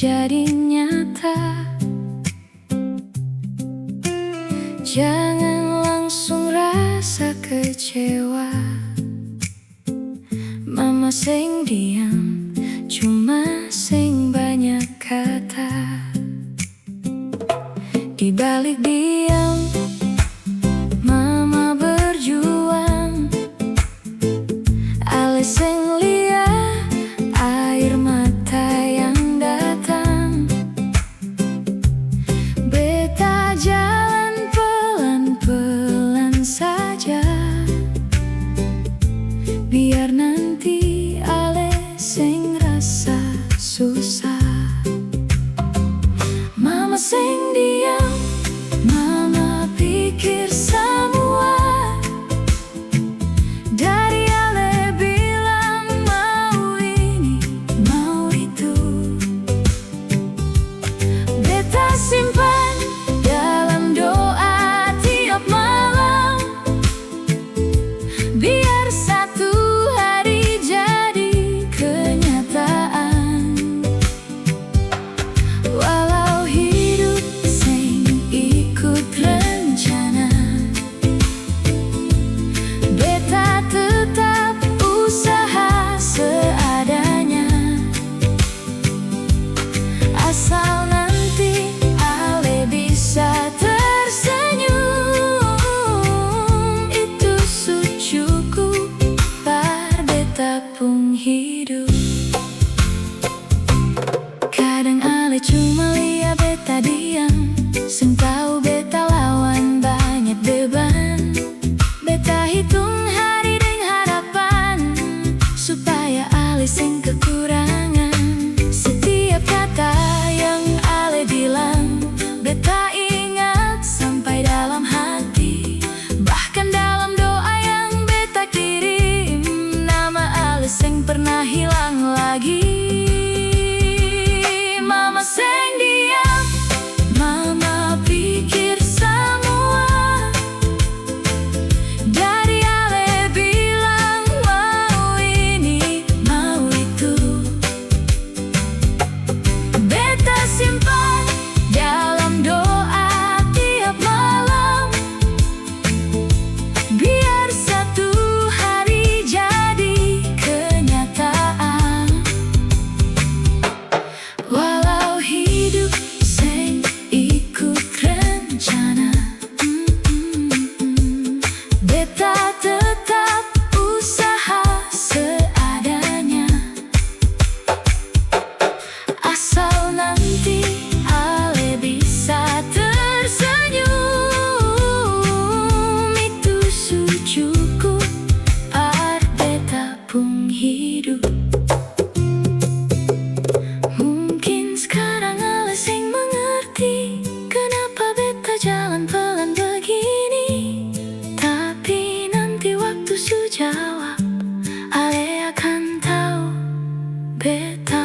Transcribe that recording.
jadi nyata. Jangan langsung rasa kecewa. Mama sing diam, cuma sing banyak kata. Di balik diam, mama berjuang. Ale sing lia, air mata yang datang. Beta jalan pelan-pelan saja, biar nanti ale sing rasa susah. Mama sing diam, mama pikir semua. Dari ale bilang mau ini, mau itu. Beta simpan dalam doa tiap malam, biar satu hari jadi kenyataan. Walau hidup sing ikut rencana, beta tetap usaha seadanya. Asal nanti ale bisa tersenyum, itu sucukup par beta pung hidup. Kadang ale cuma lihat beta diam, sing tahu beta lawan banyak beban. Beta hitung hari deng harapan, supaya ale sing kekurangan. Setiap kata yang ale bilang, beta ingat sampai dalam hati. Bahkan dalam doa yang beta kirim, nama ale sing pernah hilang lagi. Mama sing diam, mama pikir semua. Dari ale bilang mau ini, mau itu. Beta simpan dalam doa tiap malam, biar satu hari jadi kenyataan. Walau hidup sing ikut rencana, beta tetap usaha seadanya. Asal nanti ale bisa tersenyum, itu sucukup par beta pung hidup. Mungkin sekarang ale sing mengerti kenapa beta jalan pelan begini. Tapi nanti waktu su jawab, ale akan tahu beta